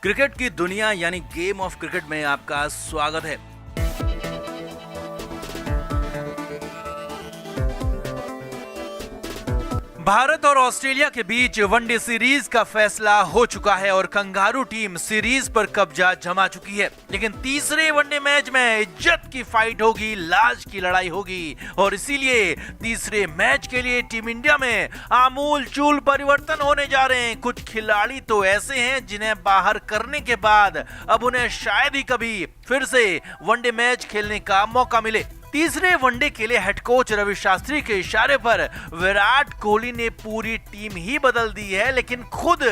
Cricket की दुनिया यानी गेम ऑफ क्रिकेट में आपका स्वागत है। भारत और ऑस्ट्रेलिया के बीच वनडे सीरीज का फैसला हो चुका है और कंगारू टीम सीरीज पर कब्जा जमा चुकी है। लेकिन तीसरे वनडे मैच में इज्जत की फाइट होगी, लाज की लड़ाई होगी और इसीलिए तीसरे मैच के लिए टीम इंडिया में आमूल चूल परिवर्तन होने जा रहे हैं। कुछ खिलाड़ी तो ऐसे हैं जिन्हें बाहर करने के बाद अब उन्हें शायद ही कभी फिर से वनडे मैच खेलने का मौका मिले। तीसरे वनडे के लिए हेड कोच रवि शास्त्री के इशारे पर विराट कोहली ने पूरी टीम ही बदल दी है, लेकिन खुद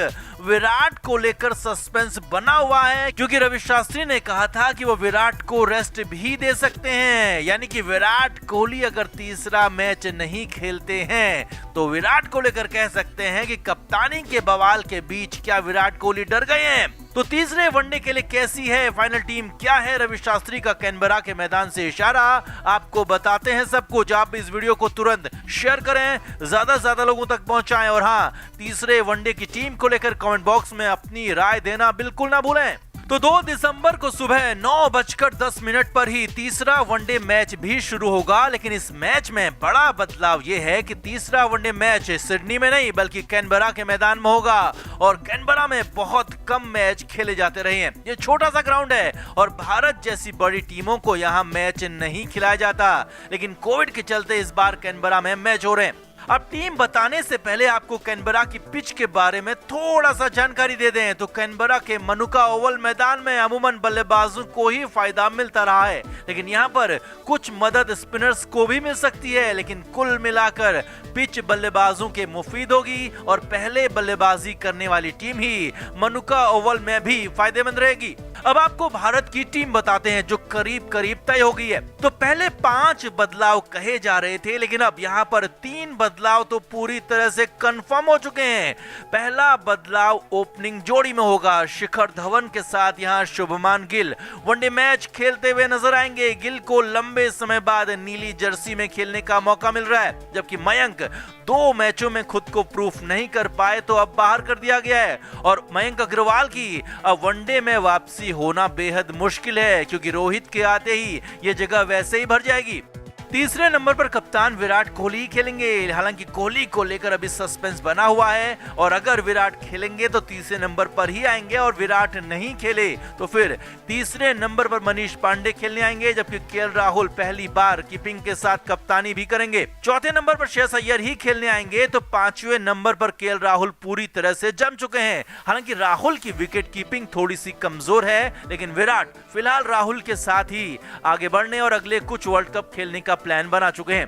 विराट को लेकर सस्पेंस बना हुआ है क्योंकि रवि शास्त्री ने कहा था कि वो विराट को रेस्ट भी दे सकते हैं। यानी कि विराट कोहली अगर तीसरा मैच नहीं खेलते हैं तो विराट को लेकर कह सकते हैं कि कप्तानी के बवाल के बीच क्या विराट कोहली डर गए हैं। तो तीसरे वनडे के लिए कैसी है फाइनल टीम, क्या है रवि शास्त्री का कैनबरा के मैदान से इशारा, आपको बताते हैं सब कुछ। आप इस वीडियो को तुरंत शेयर करें, ज्यादा से ज्यादा लोगों तक पहुंचाएं और हाँ, तीसरे वनडे की टीम को लेकर कमेंट बॉक्स में अपनी राय देना बिल्कुल ना भूलें। तो 2 दिसंबर को सुबह 9:10 पर ही तीसरा वनडे मैच भी शुरू होगा। लेकिन इस मैच में बड़ा बदलाव यह है कि तीसरा वनडे मैच सिडनी में नहीं बल्कि कैनबरा के मैदान में होगा और कैनबरा में बहुत कम मैच खेले जाते रहे हैं। ये छोटा सा ग्राउंड है और भारत जैसी बड़ी टीमों को यहाँ मैच नहीं खिलाया जाता, लेकिन कोविड के चलते इस बार कैनबरा में मैच हो रहे हैं। अब टीम बताने से पहले आपको कैनबरा की पिच के बारे में थोड़ा सा जानकारी दे दें तो कैनबरा के मनुका ओवल मैदान में अमूमन बल्लेबाजों को ही फायदा मिलता रहा है, लेकिन यहाँ पर कुछ मदद स्पिनर्स को भी मिल सकती है। लेकिन कुल मिलाकर पिच बल्लेबाजों के मुफीद होगी और पहले बल्लेबाजी करने वाली टीम ही मनुका ओवल में भी फायदेमंद रहेगी। अब आपको भारत की टीम बताते हैं जो करीब करीब तय हो गई है। तो पहले 5 बदलाव कहे जा रहे थे, लेकिन अब यहाँ पर 3 बदलाव तो पूरी तरह से कंफर्म हो चुके हैं। पहला बदलाव ओपनिंग जोड़ी में होगा। शिखर धवन के साथ यहाँ शुभमान गिल वनडे मैच खेलते हुए नजर आएंगे। गिल को लंबे समय बाद नीली जर्सी में खेलने का मौका मिल रहा है, जबकि मयंक 2 मैचों में खुद को प्रूफ नहीं कर पाए तो अब बाहर कर दिया गया है और मयंक अग्रवाल की अब वनडे में वापसी होना बेहद मुश्किल है क्योंकि रोहित के आते ही ये जगह वैसे ही भर जाएगी। तीसरे नंबर पर कप्तान विराट कोहली खेलेंगे। हालांकि कोहली को लेकर अभी सस्पेंस बना हुआ है और अगर विराट खेलेंगे तो तीसरे नंबर पर ही आएंगे और विराट नहीं खेले तो फिर तीसरे नंबर पर मनीष पांडे खेलने आएंगे, जबकि केएल राहुल पहली बार कीपिंग के साथ कप्तानी भी करेंगे। चौथे नंबर पर श्रेयस अय्यर ही खेलने आएंगे तो 5वें नंबर पर केएल राहुल पूरी तरह से जम चुके हैं। हालांकि राहुल की विकेट कीपिंग थोड़ी सी कमजोर है, लेकिन विराट फिलहाल राहुल के साथ ही आगे बढ़ने और अगले कुछ वर्ल्ड कप खेलने का प्लान बना चुके हैं।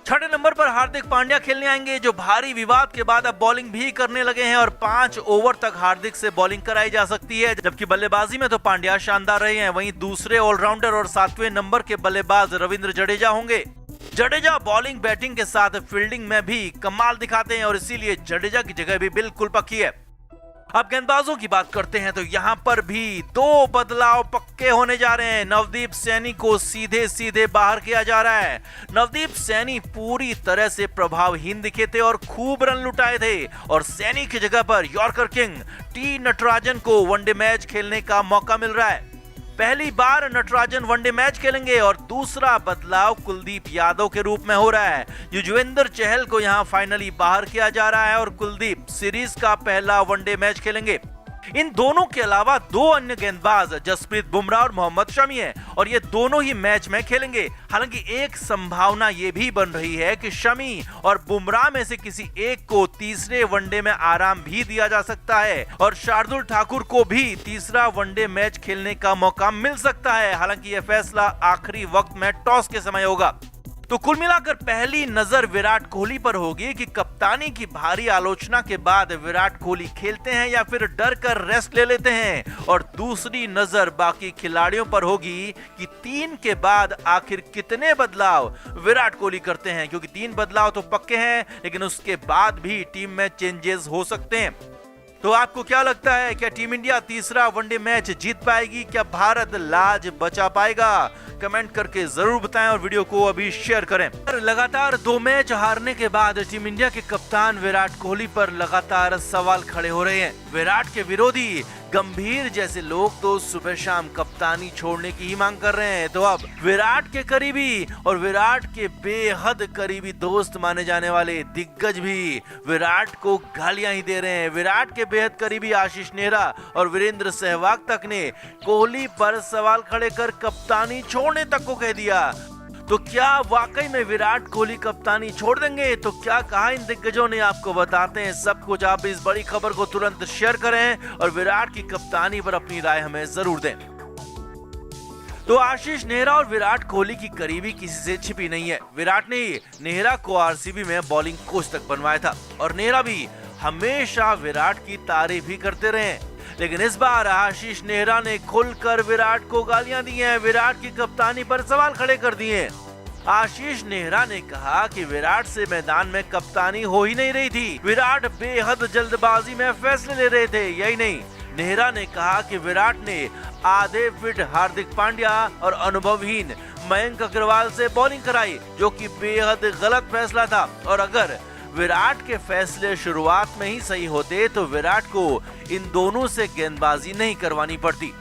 छठे नंबर पर हार्दिक पांड्या खेलने आएंगे जो भारी विवाद के बाद अब बॉलिंग भी करने लगे हैं और 5 ओवर तक हार्दिक से बॉलिंग कराई जा सकती है, जबकि बल्लेबाजी में तो पांड्या शानदार रहे हैं। वहीं दूसरे ऑलराउंडर और 7वें नंबर के बल्लेबाज रविंद्र जडेजा होंगे। जडेजा बॉलिंग बैटिंग के साथ फील्डिंग में भी कमाल दिखाते हैं और इसीलिए जडेजा की जगह भी बिल्कुल पक्की है। अब गेंदबाजों की बात करते हैं तो यहाँ पर भी 2 बदलाव पक्के होने जा रहे हैं। नवदीप सैनी को सीधे सीधे बाहर किया जा रहा है। नवदीप सैनी पूरी तरह से प्रभावहीन दिखे थे और खूब रन लुटाए थे और सैनी की जगह पर यॉर्कर किंग टी नटराजन को वनडे मैच खेलने का मौका मिल रहा है। पहली बार नटराजन वनडे मैच खेलेंगे और दूसरा बदलाव कुलदीप यादव के रूप में हो रहा है। युजवेंद्र चहल को यहां फाइनली बाहर किया जा रहा है और कुलदीप सीरीज का पहला वनडे मैच खेलेंगे। इन दोनों के अलावा 2 अन्य गेंदबाज जसप्रीत बुमराह और मोहम्मद शमी हैं और ये दोनों ही मैच में खेलेंगे। हालांकि एक संभावना ये भी बन रही है कि शमी और बुमराह में से किसी एक को तीसरे वनडे में आराम भी दिया जा सकता है और शार्दुल ठाकुर को भी तीसरा वनडे मैच खेलने का मौका मिल सकता है। हालांकि यह फैसला आखिरी वक्त में टॉस के समय होगा। तो कुल मिलाकर पहली नजर विराट कोहली पर होगी कि कप्तानी की भारी आलोचना के बाद विराट कोहली खेलते हैं या फिर डर कर रेस्ट ले लेते हैं, और दूसरी नजर बाकी खिलाड़ियों पर होगी कि 3 के बाद आखिर कितने बदलाव विराट कोहली करते हैं, क्योंकि 3 बदलाव तो पक्के हैं लेकिन उसके बाद भी टीम में चेंजेस हो सकते हैं। तो आपको क्या लगता है, क्या टीम इंडिया तीसरा वनडे मैच जीत पाएगी? क्या भारत लाज बचा पाएगा? कमेंट करके जरूर बताएं और वीडियो को अभी शेयर करें। लगातार 2 मैच हारने के बाद टीम इंडिया के कप्तान विराट कोहली पर लगातार सवाल खड़े हो रहे हैं। विराट के विरोधी गंभीर जैसे लोग तो सुबह शाम कप्तानी छोड़ने की ही मांग कर रहे हैं, तो अब विराट के करीबी और विराट के बेहद करीबी दोस्त माने जाने वाले दिग्गज भी विराट को गालियां ही दे रहे हैं। विराट के बेहद करीबी आशीष नेहरा और वीरेंद्र सहवाग तक ने कोहली पर सवाल खड़े कर कप्तानी छोड़ने तक को कह दिया। तो क्या वाकई में विराट कोहली कप्तानी छोड़ देंगे? तो क्या कहा इन दिग्गजों ने, आपको बताते हैं सब कुछ। आप इस बड़ी खबर को तुरंत शेयर करें और विराट की कप्तानी पर अपनी राय हमें जरूर दें। तो आशीष नेहरा और विराट कोहली की करीबी किसी से छिपी नहीं है। विराट ने नेहरा को आरसीबी में बॉलिंग कोच तक बनवाया था और नेहरा भी हमेशा विराट की तारीफ ही करते रहे, लेकिन इस बार आशीष नेहरा ने खुलकर विराट को गालियां दी हैं, विराट की कप्तानी पर सवाल खड़े कर दिए। आशीष नेहरा ने कहा कि विराट से मैदान में कप्तानी हो ही नहीं रही थी, विराट बेहद जल्दबाजी में फैसले ले रहे थे। यही नहीं, नेहरा ने कहा कि विराट ने आधे फिट हार्दिक पांड्या और अनुभवहीन मयंक अग्रवाल से बॉलिंग कराई, जो कि बेहद गलत फैसला था। और अगर विराट के फैसले शुरुआत में ही सही होते तो विराट को इन दोनों से गेंदबाजी नहीं करवानी पड़ती।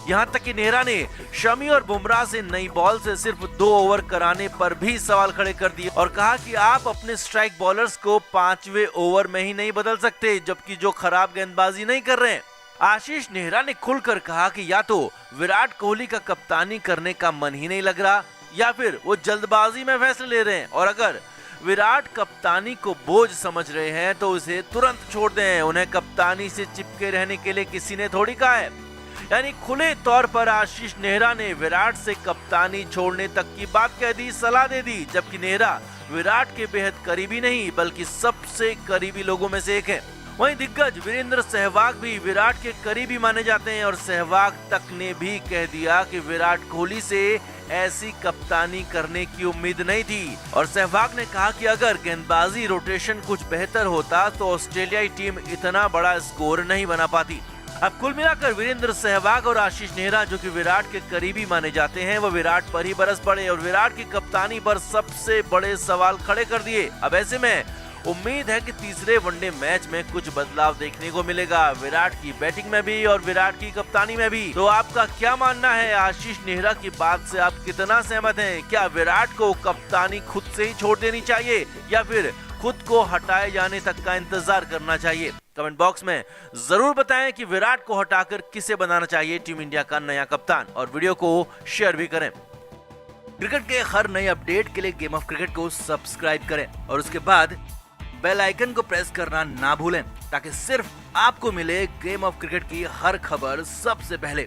यहाँ तक कि नेहरा ने शमी और बुमराह से नई बॉल से सिर्फ 2 ओवर कराने पर भी सवाल खड़े कर दिए और कहा कि आप अपने स्ट्राइक बॉलर्स को 5वें ओवर में ही नहीं बदल सकते, जबकि जो खराब गेंदबाजी नहीं कर रहे हैं। आशीष नेहरा ने खुलकर कहा कि या तो विराट कोहली का कप्तानी करने का मन ही नहीं लग रहा या फिर वो जल्दबाजी में फैसले ले रहे हैं, और अगर विराट कप्तानी को बोझ समझ रहे हैं तो उसे तुरंत छोड़ दें, उन्हें कप्तानी से चिपके रहने के लिए किसी ने थोड़ी कहा है। यानी खुले तौर पर आशीष नेहरा ने विराट से कप्तानी छोड़ने तक की बात कह दी, सलाह दे दी, जबकि नेहरा विराट के बेहद करीबी नहीं बल्कि सबसे करीबी लोगों में से एक है। वहीं दिग्गज वीरेंद्र सहवाग भी विराट के करीबी माने जाते हैं और सहवाग तक ने भी कह दिया कि विराट कोहली से ऐसी कप्तानी करने की उम्मीद नहीं थी। और सहवाग ने कहा कि अगर गेंदबाजी रोटेशन कुछ बेहतर होता तो ऑस्ट्रेलियाई टीम इतना बड़ा स्कोर नहीं बना पाती। अब कुल मिलाकर वीरेंद्र सहवाग और आशीष नेहरा, जो कि विराट के करीबी माने जाते हैं, वो विराट पर ही बरस पड़े और विराट की कप्तानी पर सबसे बड़े सवाल खड़े कर दिए। अब ऐसे में उम्मीद है कि तीसरे वनडे मैच में कुछ बदलाव देखने को मिलेगा, विराट की बैटिंग में भी और विराट की कप्तानी में भी। तो आपका क्या मानना है? आशीष नेहरा की बात से आप कितना सहमत हैं? क्या विराट को कप्तानी खुद से ही छोड़ देनी चाहिए या फिर खुद को हटाए जाने तक का इंतजार करना चाहिए? कमेंट बॉक्स में जरूर बताएं कि विराट को हटाकर किसे बनाना चाहिए टीम इंडिया का नया कप्तान, और वीडियो को शेयर भी करें। क्रिकेट के हर नए अपडेट के लिए गेम ऑफ क्रिकेट को सब्सक्राइब करें और उसके बाद बेल आइकन को प्रेस करना ना भूलें, ताकि सिर्फ आपको मिले गेम ऑफ क्रिकेट की हर खबर सबसे पहले।